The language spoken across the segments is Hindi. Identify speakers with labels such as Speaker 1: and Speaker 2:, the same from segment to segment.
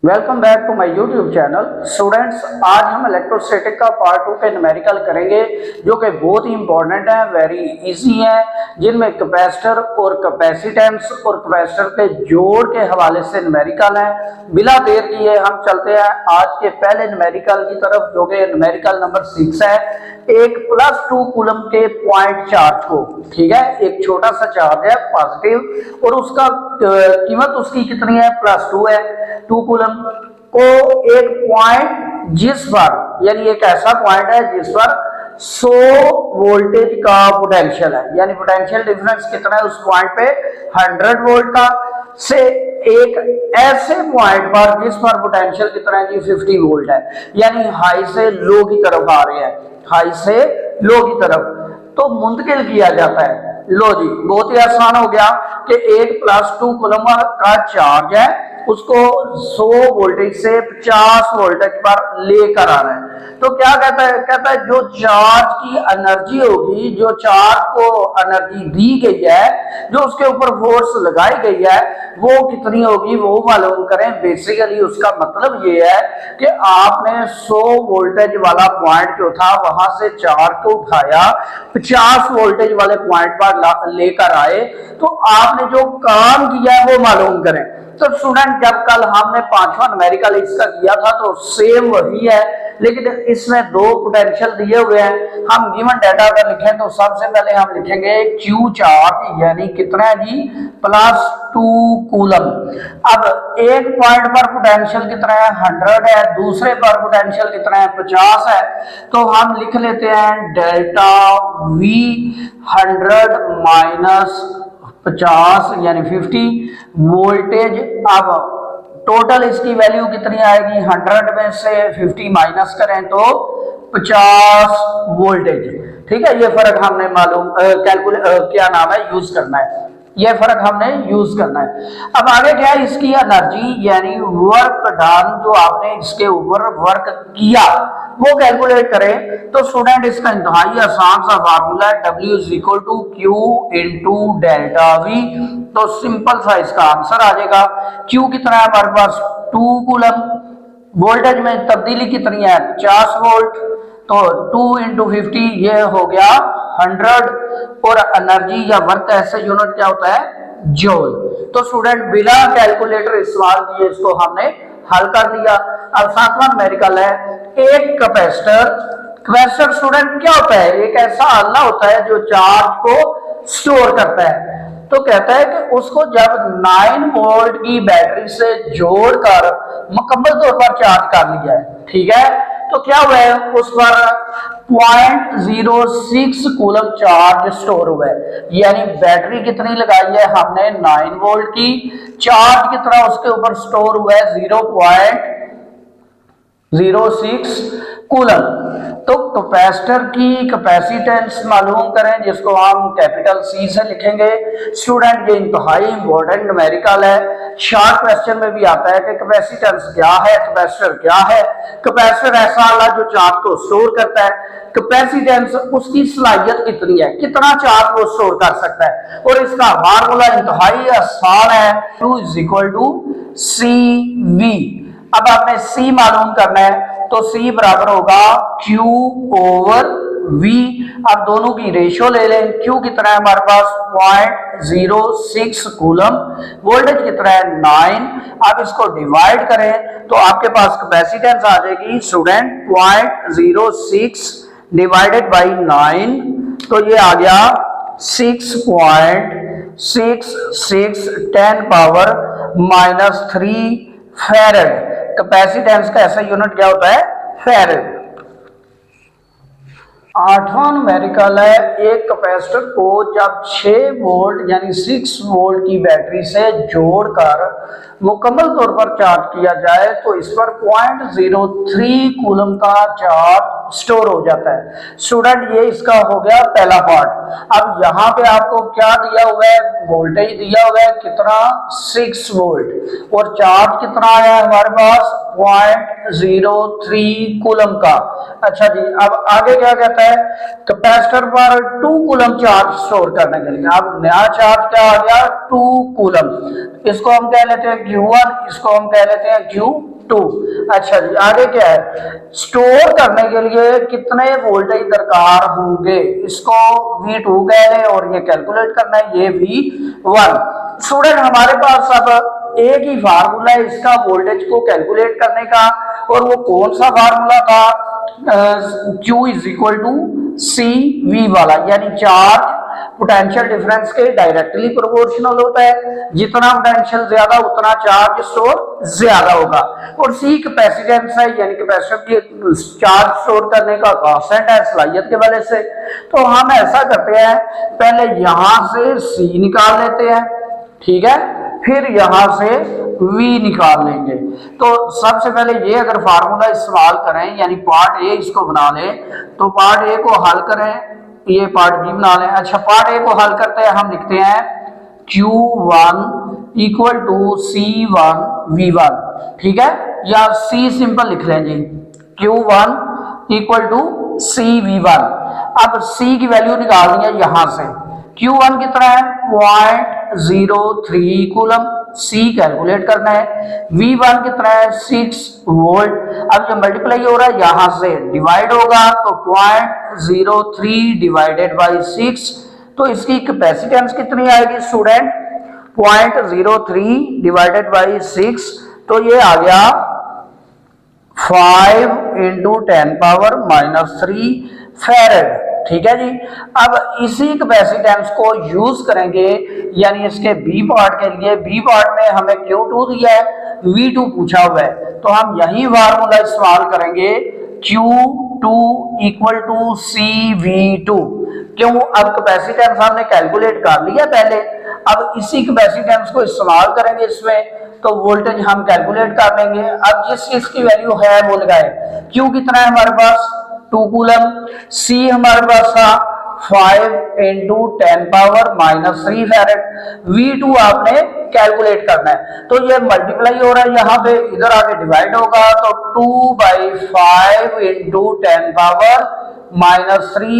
Speaker 1: Welcome back to my YouTube channel. Students, आज हम इलेक्ट्रोस्टैटिक का पार्ट 2 के न्यूमेरिकल करेंगे जो कि बहुत ही इंपॉर्टेंट है, वेरी इजी है, जिनमें कैपेसिटर और कैपेसिटेंस और कैपेसिटर के जोड़ के हवाले से न्यूमेरिकल है। बिना देर किए हम चलते हैं आज के पहले न्यूमेरिकल की तरफ जो कि न्यूमेरिकल नंबर 6 है। एक +2 कूलम के पॉइंट चार्ज को, ठीक है, एक छोटा सा चार्ज है पॉजिटिव और उसका कीमत उसकी कितनी है, +2 है। 2 कूलम को एक पॉइंट जिस पर, यानी एक ऐसा पॉइंट है जिस पर 100 वोल्टेज का पोटेंशियल है, यानी पोटेंशियल डिफरेंस कितना है उस पॉइंट पे 100 वोल्ट का, से एक ऐसे पॉइंट पर जिस पर पोटेंशियल कितना है जी 50 वोल्ट है, यानी हाई से लो की तरफ आ रहे हैं, हाई से लो की तरफ, तो मुंतकिल किया जाता है। लो जी, बहुत ही आसान हो गया कि एक +2 कूलम का चार्ज है, उसको 100 वोल्टेज से 50 वोल्टेज पर लेकर आना है। तो क्या कहता है, कहता है जो चार्ज की एनर्जी होगी, जो चार्ज को एनर्जी दी गई है, जो उसके ऊपर फोर्स लगाई गई है, वो कितनी होगी वो मालूम करें। बेसिकली उसका मतलब ये है कि आपने 100 वोल्टेज वाला पॉइंट जो था वहां से चार्ज को उठाया, 50 वोल्टेज वाले पॉइंट पर लेकर आए, तो आपने जो काम किया है वो मालूम करें। तो स्टूडेंट, जब कल हमने 5वां न्यूमेरिकल इसका किया था तो सेम वही है, लेकिन इसमें 2 पोटेंशियल दिए हुए हैं। हम गिवन डाटा अगर लिखें तो सबसे पहले हम लिखेंगे Q चार्ज, यानी कितना है जी +2 कूलम। अब एक पॉइंट पर पोटेंशियल कितना है 100 है, दूसरे पर पोटेंशियल कितना है 50 है, तो हम लिख लेते हैं डेल्टा V 100 - 50 यानी 50 वोल्टेज। अब टोटल इसकी वैल्यू कितनी आएगी, 100 में से 50 माइनस करें तो 50 वोल्टेज। ठीक है, ये फर्क हमने मालूम क्या नाम है यूज करना है, ये फर्क हमने यूज करना है। अब आगे क्या है, इसकी एनर्जी यानी वर्क डन, जो आपने इसके ऊपर वर्क किया वो कैलकुलेट करें। तो स्टूडेंट, इसका इंतहाई आसान सा फार्मूला है W = Q × डेल्टा V। तो सिंपल सा इसका आंसर आ जाएगा। Q कितना है हमारे पास 2 कूलम, वोल्टेज में तब्दीली कितनी है 50 वोल्ट, तो 2 × 50 ये हो गया 100, और एनर्जी या वर्क ऐसे यूनिट क्या होता है जूल। तो स्टूडेंट, बिना कैलकुलेटर इस्तेमाल किए इसको हमने हल कर दिया। अब 7वां न्यूमेरिकल है एक कैपेसिटर। कैपेसिटर स्टूडेंट क्या होता है, एक ऐसा आला होता है जो चार्ज को स्टोर करता है। तो कहता है कि उसको जब 9 वोल्ट की बैटरी से जोड़कर मुकम्मल तौर पर चार्ज कर लिया है, ठीक है, तो क्या हुआ है उस पर 0.06 कूलम चार्ज स्टोर हुआ है, यानी बैटरी कितनी लगाई है हमने 9 वोल्ट की, चार्ज कितना उसके ऊपर स्टोर हुआ है 0.06 कूलम। तो कैपेसिटर की कैपेसिटेंस मालूम करें, जिसको हम कैपिटल C से लिखेंगे। स्टूडेंट, ये इंतहाई इंपॉर्टेंट न्यूमेरिकल है, शॉर्ट क्वेश्चन में भी आता है कि कैपेसिटेंस क्या है, कैपेसिटर क्या है। कैपेसिटर ऐसा आला जो चार्ज को स्टोर करता है, कैपेसिटेंस उसकी सलाहियत कितनी है, कितना चार्ज वो स्टोर कर सकता है, और इसका फार्मूला इंतहाई आसान है, Q = CV। अब आपने C मालूम करना है, तो C बराबर होगा Q/V। अब दोनों की रेशियो ले लें। Q कितना है हमारे पास 0.06 कूलम, वोल्टेज कितना है 9। अब इसको डिवाइड करें तो आपके पास कैपेसिटेंस आ जाएगी स्टूडेंट 0.06 डिवाइडेड बाई 9, तो ये आ गया 6.66 10⁻³ फैरेड। कैपेसिटेंस का ऐसा यूनिट क्या होता है फैरेड। 8वां न्यूमेरिकल है एक कैपेसिटर को जब 6 वोल्ट यानी 6 वोल्ट की बैटरी से जोड़कर मुकम्मल तौर पर चार्ज किया जाए तो इस पर 0.03 कूलम का चार्ज स्टोर हो जाता है। स्टूडेंट, ये इसका हो गया पहला पार्ट। अब यहाँ पे आपको क्या दिया हुआ है, वोल्टेज दिया हुआ है कितना 6 वोल्ट, और चार्ज कितना आया हमारे पास 0.03 कूलम का। अच्छा जी, अब आगे क्या कहता है, कैपेसिटर पर 2 कूलम चार्ज स्टोर करने के लिए। अब नया चार्ज क्या आ गया 2 कूलम, इसको हम कह लेते हैं Q1, इसको हम कह लेते हैं Q 2। अच्छा जी, आगे क्या है, स्टोर करने के लिए कितने वोल्टेज दरकार होंगे, इसको V2 कह लें और ये कैलकुलेट करना है, ये V1। स्टूडेंट हमारे पास अब एक ही फार्मूला है इसका वोल्टेज को कैलकुलेट करने का, और वो कौन सा फार्मूला था, Q is equal to C V वाला, यानी चार्ज पोटेंशियल डिफरेंस के डायरेक्टली प्रोपोर्शनल होता है, जितना पोटेंशियल ज्यादा उतना चार्ज स्टोर ज्यादा होगा। और सी कैपेसिटेंस है, यानी कैपेसिटर की चार्ज स्टोर करने का कांस्टेंट है सलाहियत के वजह से। तो हम ऐसा करते हैं, पहले यहां से सी निकाल लेते हैं, ठीक है, फिर यहां से V निकाल लेंगे। तो सबसे पहले ये अगर फार्मूला इस्तेमाल करें, यानी पार्ट ए इसको बना लें, तो पार्ट ए को हल करें, ये पार्ट बी बना लें। अच्छा, पार्ट ए को हल करते हैं, हम लिखते हैं Q1 equal to C1 V1, ठीक है, या C सिंपल लिख लें जी, Q1 इक्वल टू CV1। अब C की वैल्यू निकालनी है यहां से, Q1 कितना है 0.03 कूलम, C कैलकुलेट करना है, V1 कितना है 6 वोल्ट। अब जब मल्टीप्लाई हो रहा है यहां से डिवाइड होगा, तो 0.03 डिवाइडेड बाई 6, तो इसकी कैपेसिटेंस कितनी आएगी स्टूडेंट, 0.03 डिवाइडेड बाई 6, तो ये आ गया 5 × 10⁻³ फैरेड, ठीक है जी। अब इसी कैपेसिटेंस को यूज करेंगे, यानी इसके बी पार्ट के लिए, बी पार्ट में हमें Q2 दिया है, V2 पूछा हुआ है, तो हम यही फार्मूला इस्तेमाल करेंगे, Q2 इक्वल टू CV2। क्यों, अब कैपेसिटेंस हमने कैलकुलेट कर लिया पहले, अब इसी कैपेसिटेंस को इस्तेमाल करेंगे इसमें, तो वोल्टेज हम कैलकुलेट कर लेंगे। अब जिस चीज की वैल्यू है वो लगाए, Q कितना है हमारे पास 2 कूलम, C हमारे पास था 5 × 10⁻³ फैरेड, V2 आपने कैलकुलेट करना है, तो ये मल्टीप्लाई हो रहा है यहाँ पे, इधर आके डिवाइड होगा, तो 2/5 × 10⁻³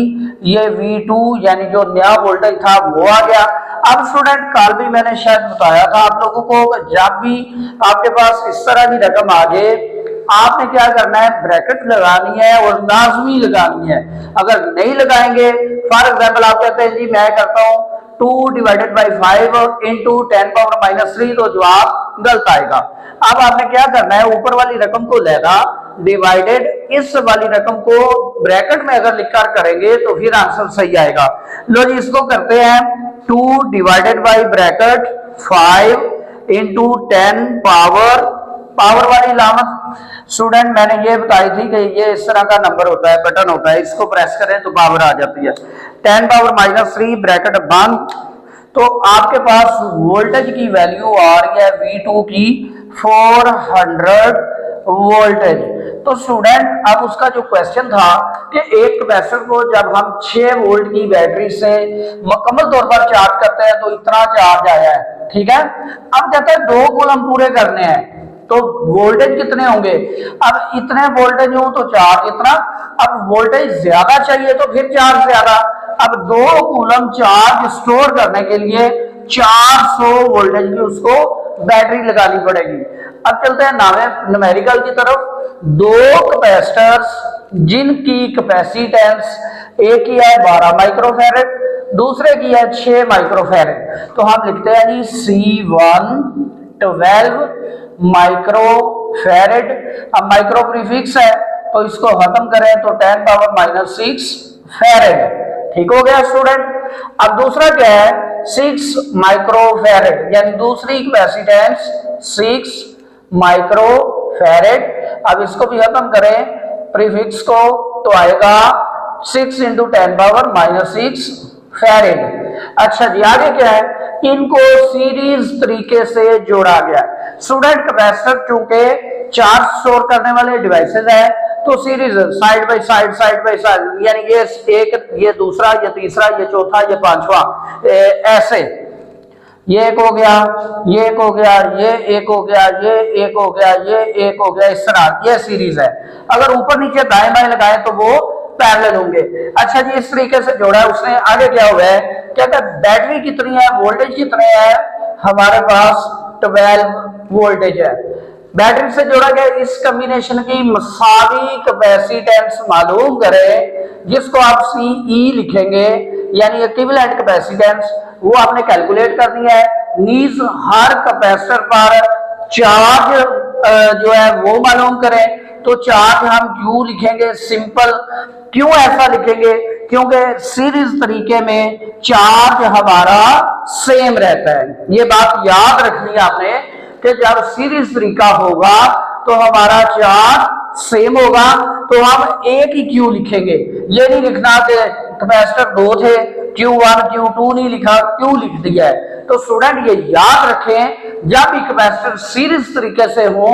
Speaker 1: ये V2 यानी जो नया वोल्टेज था वो आ गया। अब स्टूडेंट कल भी मैंने शायद बताया था आप लोगों को, जब भी आपके पास इस तरह की रकम आ जाए, आपने क्या करना है, ब्रैकेट लगानी है और लाजमी लगानी है। अगर नहीं लगाएंगे, फॉर एग्जाम्पल आप कहते हैं जी मैं करता हूं 2/5 × 10⁻³ तो जवाब गलत आएगा। अब आपने क्या करना है, ऊपर वाली रकम को लेना, डिवाइडेड इस वाली रकम को ब्रैकेट में अगर लिखकर करेंगे तो फिर आंसर सही आएगा। लो जी, इसको करते हैं 2 डिवाइडेड बाई ब्रैकेट 5 × 10 पावर वाली लामत स्टूडेंट मैंने ये बताई थी कि ये इस तरह का नंबर होता है, बटन होता है, इसको प्रेस करें तो पावर आ जाती है, 10⁻³ ब्रैकेट बंद। तो आपके पास वोल्टेज की वैल्यू आ रही है V2 की 400 वोल्टेज। तो स्टूडेंट अब उसका जो क्वेश्चन था कि एक कैपेसिटर को जब हम 6 वोल्ट की बैटरी से मुकम्मल तौर पर चार्ज करते हैं तो इतना चार्ज आया है, ठीक है। अब कहते हैं 2 कूलम पूरे करने हैं, तो वोल्टेज कितने होंगे, अब इतने वोल्टेज हो तो चार्ज इतना, अब वोल्टेज ज्यादा चाहिए तो फिर चार्ज ज्यादा। अब 2 कूलम चार्ज स्टोर करने के लिए 400 वोल्टेज की उसको बैटरी लगानी पड़ेगी। अब चलते हैं न्यूमेरिकल की तरफ। 2 कैपेसिटर्स जिनकी कैपेसिटेंस एक की है 12 माइक्रोफैरेड, दूसरे की है 6 माइक्रोफैरेड, तो हम लिखते हैं जी C1 12 माइक्रोफैरेड। अब माइक्रो प्रीफिक्स है तो इसको खत्म करें तो 10⁻⁻6 फैरेड, ठीक हो गया स्टूडेंट। अब दूसरा क्या है 6 माइक्रोफैरेड, यानी दूसरी कैपेसिटेंस 6 माइक्रोफैरेड। अब इसको भी खत्म करें प्रीफिक्स को तो आएगा 6 × 10⁻⁻6 फैरेड। अच्छा जी, आगे क्या है, इनको सीरीज तरीके से जोड़ा गया। स्टूडेंट कैपेसिटर चूंकि चार्ज स्टोर करने वाले डिवाइसेस है तो सीरीज साइड बाय साइड यानी ये एक, ये दूसरा, ये तीसरा, ये चौथा, ये पांचवा, ऐसे ये एक हो गया, ये एक हो गया, ये एक हो गया, ये एक हो गया, ये एक हो गया, इस तरह ये सीरीज है। अगर ऊपर नीचे दाएं बाएं लगाए तो वो पैरेलल होंगे। अच्छा जी, इस तरीके से जोड़ा है उसने। आगे क्या हुआ है, कहता है बैटरी कितनी है, वोल्टेज कितने है, हमारे पास 12 वोल्टेज है, बैटरी से जोड़ा गया इस कॉम्बिनेशन की मसावी कैपेसिटेंस मालूम करें, जिसको आप CE लिखेंगे, यानी इक्विवेलेंट कैपेसिटेंस, वो आपने कैलकुलेट करनी है। नीज हर कैपेसिटर पर चार्ज जो है वो मालूम करें। तो चार्ज हम Q लिखेंगे सिंपल। क्यों ऐसा लिखेंगे? क्योंकि सीरीज तरीके में चार्ज हमारा सेम रहता है। ये बात याद रखनी है आपने कि जब सीरीज तरीका होगा तो हमारा चार्ज सेम होगा, तो हम एक ही Q लिखेंगे। ये नहीं लिखना कि कैपेसिटर 2 थे, Q1 Q2 नहीं लिखा, Q लिख दिया है। तो स्टूडेंट ये याद रखें, जब भी कैपेसिटर सीरीज तरीके से हो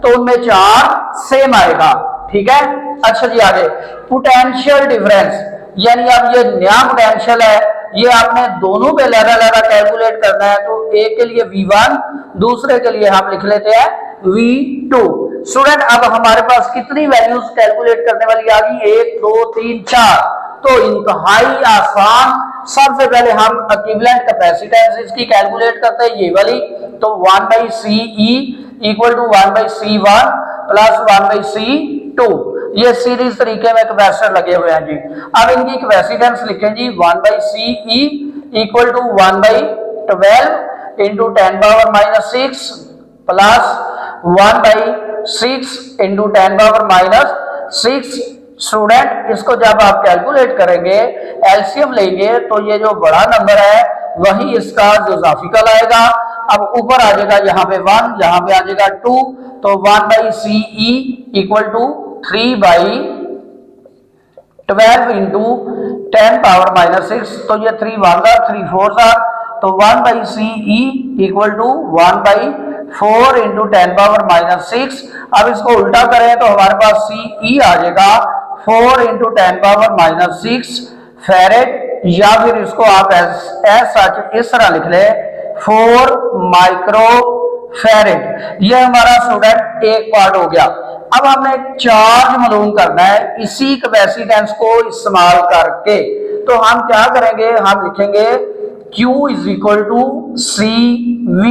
Speaker 1: तो उनमें चार्ज सेम आएगा। ठीक है, अच्छा जी आगे पोटेंशियल डिफरेंस, यानी अब ये नया पोटेंशियल है, ये आपने दोनों पे लहरा कैलकुलेट करना है। तो एक के लिए V1, दूसरे के लिए हम लिख लेते हैं V2। स्टूडेंट अब हमारे पास कितनी वैल्यूज कैलकुलेट करने वाली आ गई? 1 2 3 4। तो इंतहाई आसान। सबसे पहले हम इक्विवेलेंट कैपेसिटेंस इसकी कैलकुलेट करते हैं, ये वाली। तो 1/CE equal to 1/C1 plus 1/C2। ये सीरीज तरीके में कैपेसिटर लगे हुए हैं जी। अब इनकी कैपेसिटेंस लिखें जी, 1/CE equal to 1/12 into 10⁻⁻6 plus 1/6 into 10⁻⁻6। Student इसको जब आप कैलकुलेट करेंगे, एलसीएम लेंगे, तो ये जो बड़ा नंबर है वही इसका जो इजाफिकल आएगा। अब ऊपर आ जाएगा यहाँ पे 1, यहाँ पे आ जाएगा 2, तो 1/CE इक्वल टू 3/12 इंटू 10⁻⁻6। तो ये 3 1 3 4, तो 1/CE इक्वल टू 1/4 इंटू 10⁻⁻6। अब इसको उल्टा करें तो हमारे पास CE आ जाएगा 4 इंटू 10⁻⁻6 फैरेड, या फिर इसको आप सच इस तरह लिख ले 4 माइक्रो फैरेड। ये हमारा स्टूडेंट एक पार्ट हो गया। अब हमने चार्ज मालूम करना है इसी कैपेसिटेंस को इस्तेमाल करके। तो हम क्या करेंगे, हम लिखेंगे Q is equal to CV।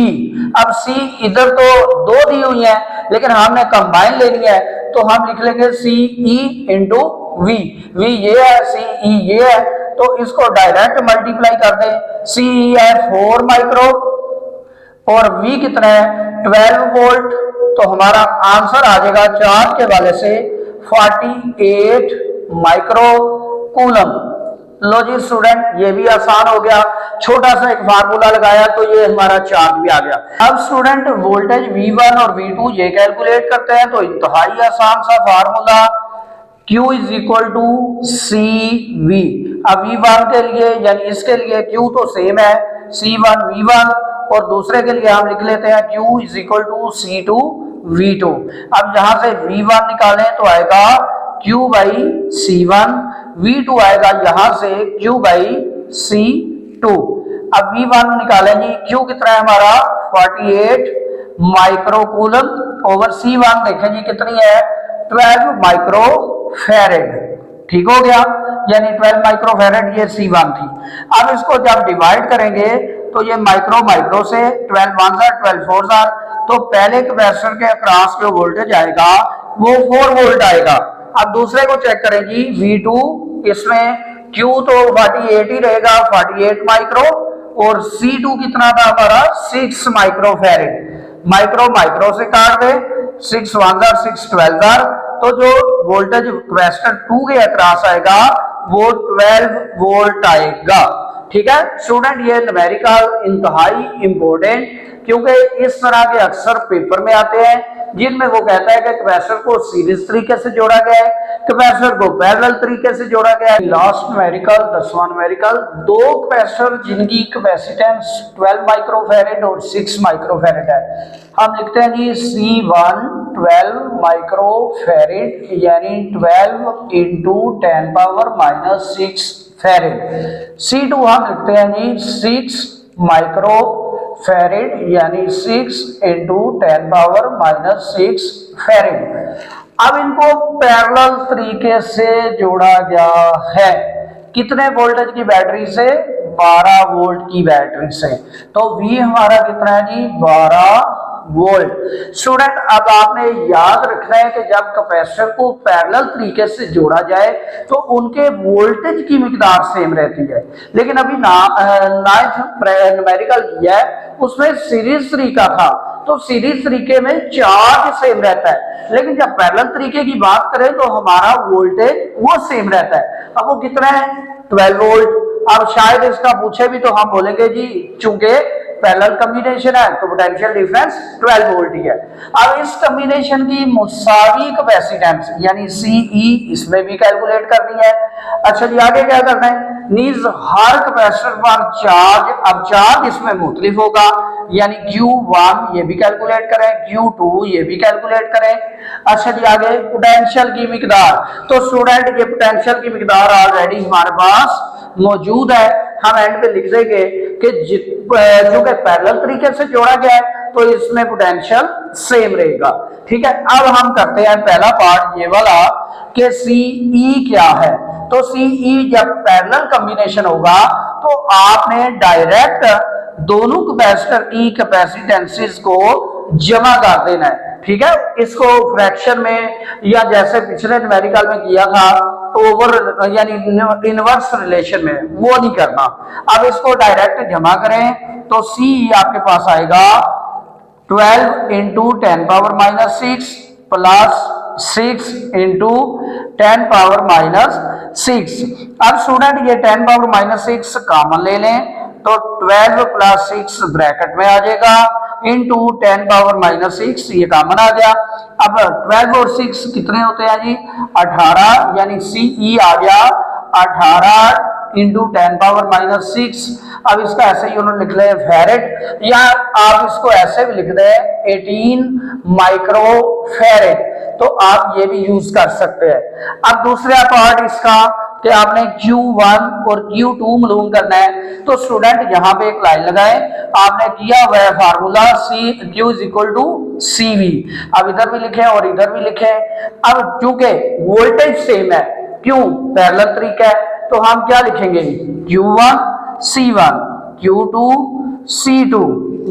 Speaker 1: अब C इधर तो 2 दी हुई है, लेकिन हमने कंबाइन लेनी है, तो हम लिख लेंगे CE इंटू V। V ये है, CE ये है, तो इसको डायरेक्ट मल्टीप्लाई कर दें। CE है 4 माइक्रो और V कितना है 12 वोल्ट। तो हमारा आंसर आ जाएगा चार्ज के वाले से 48 माइक्रो कूलम। लो जी स्टूडेंट, ये भी आसान हो गया। छोटा सा एक फार्मूला लगाया तो ये हमारा चार्ज भी आ गया। अब स्टूडेंट वोल्टेज V1 और V2 ये कैलकुलेट करते हैं, तो इंतहाई आसान सा formula Q is equal to CV। अब V1 के लिए यानी इसके लिए Q तो सेम है, C1 V1, और दूसरे के लिए हम लिख लेते हैं Q is equal to C2 V2। अब जहां से V1 निकालें तो आएगा Q/C1, V2 आएगा यहां से Q/C2। अब V1 निकालें जी, Q कितना है हमारा 48 माइक्रो कूलम ओवर C1 देखें जी कितनी है 12 माइक्रो फैरेड। ठीक हो गया, यानी 12 माइक्रो फैरेड ये C1 थी। अब इसको जब डिवाइड करेंगे तो ये माइक्रो से 12 1 12 4, तो पहले कैपेसिटर के अक्रॉस जो वोल्टेज आएगा वो 4 वोल्ट आएगा। अब दूसरे को चेक करें जी, V2 इसमें Q तो 48 ही रहेगा, 48 माइक्रो, और C2 कितना था हमारा 6 माइक्रो फैरेड। माइक्रो से काट दे, 6 1 6 12, तो जो वोल्टेज कैपेसिटर 2 के अक्रॉस आएगा वो 12 वोल्ट आएगा। ठीक है स्टूडेंट, ये न्यूमेरिकल इंतहाई इंपॉर्टेंट, क्योंकि इस तरह के अक्सर पेपर में आते हैं जिनमें वो कहता है कि कैपेसिटर को सीरीज तरीके से जोड़ा गया है, कैपेसिटर को पैरेलल तरीके से जोड़ा गया है। लास्ट न्यूमेरिकल 10वां न्यूमेरिकल, 2 कैपेसिटर जिनकी कैपेसिटेंस 12 माइक्रोफैरेड और 6 माइक्रोफैरेड है। हम लिखते हैं जी C1 12 माइक्रोफैरेड यानी 12 इंटू 10⁻⁻6 फैरेड। C2 हम लिखते हैं जी 6 माइक्रो फैरेड यानी 6 इंटू 10⁻⁻6 फैरेड। अब इनको पैरेलल तरीके से जोड़ा गया है। कितने वोल्टेज की बैटरी से? 12 वोल्ट की बैटरी से। तो V हमारा कितना है जी 12 वोल्ट। स्टूडेंट अब आपने याद रखना है कि जब कैपेसिटर को पैरेलल तरीके से जोड़ा जाए तो उनके वोल्टेज की मिकदार सेम रहती है, लेकिन अभी नाइन्थ न्यूमेरिकल किया है उसमें सीरीज तरीका था, तो सीरीज तरीके में चार्ज सेम रहता है, लेकिन जब पैरेलल तरीके की बात करें तो हमारा वोल्टेज वो सेम रहता है। अब वो कितना है 12 वोल्ट। अब शायद इसका पूछे भी तो हम बोलेंगे जी चूंकि पैरेलल कॉम्बिनेशन है तो पोटेंशियल डिफरेंस 12 वोल्ट ही है। अब इस कॉम्बिनेशन की मुसावी कैपेसिटेंस यानी सीई इसमें भी कैलकुलेट करनी है। अच्छा जी आगे क्या करना है, नीज हर कैपेसिटर पर चार्ज, अब चार्ज इसमें मुख्तलिफ होगा यानी Q1 ये भी कैलकुलेट करें, Q2 ये भी कैलकुलेट करें। अच्छा जी आगे पोटेंशियल की मिकदार, तो स्टूडेंट ये पोटेंशियल की मिकदार ऑलरेडी हमारे पास मौजूद है, हम एंड पे लिख देंगे कि जो कि पैरेलल तरीके से जोड़ा गया है तो इसमें पोटेंशियल सेम रहेगा। ठीक है, अब हम करते हैं पहला पार्ट ये वाला कि सीई क्या है। तो सीई जब पैरेलल कॉम्बिनेशन होगा तो आपने डायरेक्ट दोनों कैपेसिटर की कैपेसिटेंसेस को जमा कर देना है। ठीक है, इसको फ्रैक्शन में या जैसे पिछले न्यूमेरिकल में किया था ओवर यानी इनवर्स रिलेशन में वो नहीं करना। अब इसको डायरेक्ट जमा करें तो सी आपके पास आएगा 12 into 10 power minus 6 plus 6 into 10 power minus 6। अब स्टूडेंट ये 10 पावर माइनस 6 कॉमन ले लें तो 12 प्लस 6 ब्रैकेट में आ जाएगा इंटू 10 पावर माइनस 6 ये कॉमन आ गया। अब 12 और 6 कितने होते हैं जी 18, यानी सीई आ गया 18 इंटू 10 पावर माइनस 6। अब इसका ऐसे ही उन्होंने लिख लिया फेरेड, या आप इसको ऐसे भी लिख दें 18 माइक्रो फेरेड, तो आप ये भी यूज कर सकते हैं। अब दूसरा पार्ट इसका कि आपने Q1 और Q2 मालूम करना है, तो स्टूडेंट यहाँ पे एक लाइन लगाए, आपने किया हुआ है formula Q is equal to CV। अब इधर भी लिखे और इधर भी लिखे। अब चूंकि वोल्टेज सेम है, क्यों पैरेलल तरीका है, तो हम क्या लिखेंगे Q1 C1 Q2 C2,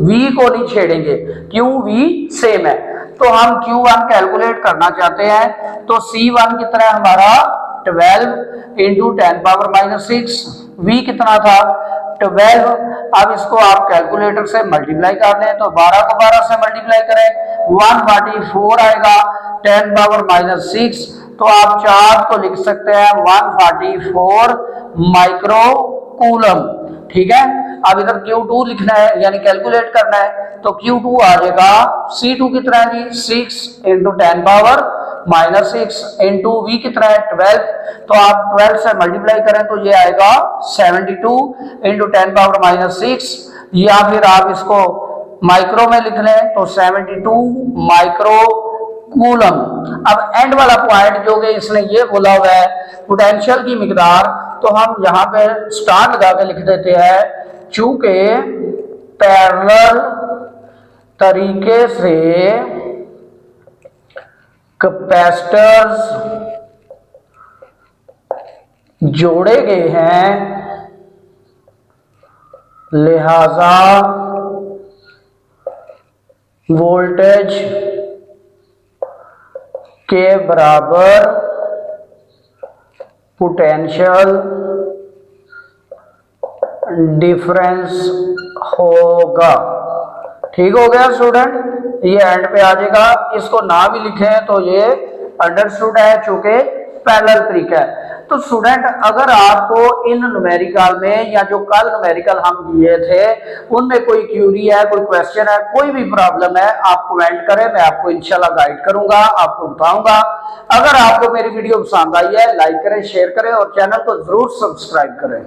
Speaker 1: V को नहीं छेड़ेंगे क्यों V सेम है। तो हम Q1 कैलकुलेट करना चाहते हैं तो C1 कितना है हमारा 12 इंटू 10 पावर माइनस 6, V कितना था 12। अब इसको आप कैलकुलेटर से मल्टीप्लाई कर लें तो 12 को 12 से मल्टीप्लाई करें 144 आएगा 10 पावर माइनस 6, तो आप चार्ज को लिख सकते हैं 144 माइक्रो कूलम। ठीक है, अब इधर Q2 लिखना है यानी कैलकुलेट करना है तो Q2 आ जाएगा C2 कितना है जी 6 into 10 power minus 6 into V कितना है 12, तो आप 12 से मल्टीप्लाई करें तो ये आएगा 72 इंटू 10 पावर माइनस 6, या फिर आप इसको माइक्रो में लिख लें तो 72 माइक्रो कूलम। अब एंड वाला पॉइंट जो कि इसने ये बोला हुआ है पोटेंशियल की मिकदार, तो हम यहाँ पे स्टार लगा के लिख देते हैं चूंकि पैरेलल तरीके से कैपेसिटर्स जोड़े गए हैं लिहाजा वोल्टेज के बराबर पोटेंशियल डिफरेंस होगा। ठीक हो गया स्टूडेंट, ये एंड पे आ जाएगा, इसको ना भी लिखें तो ये अंडरस्टूड है चूंकि पैरेलल तरीका है। तो स्टूडेंट अगर आपको इन न्यूमेरिकल में या जो कल न्यूमेरिकल हम किए थे उनमें कोई क्यूरी है, कोई क्वेश्चन है, कोई भी प्रॉब्लम है, आप कमेंट करें, मैं आपको इंशाल्लाह गाइड करूंगा, आपको बताऊंगा। अगर आपको मेरी वीडियो पसंद आई है लाइक करें, शेयर करें और चैनल को जरूर सब्सक्राइब करें।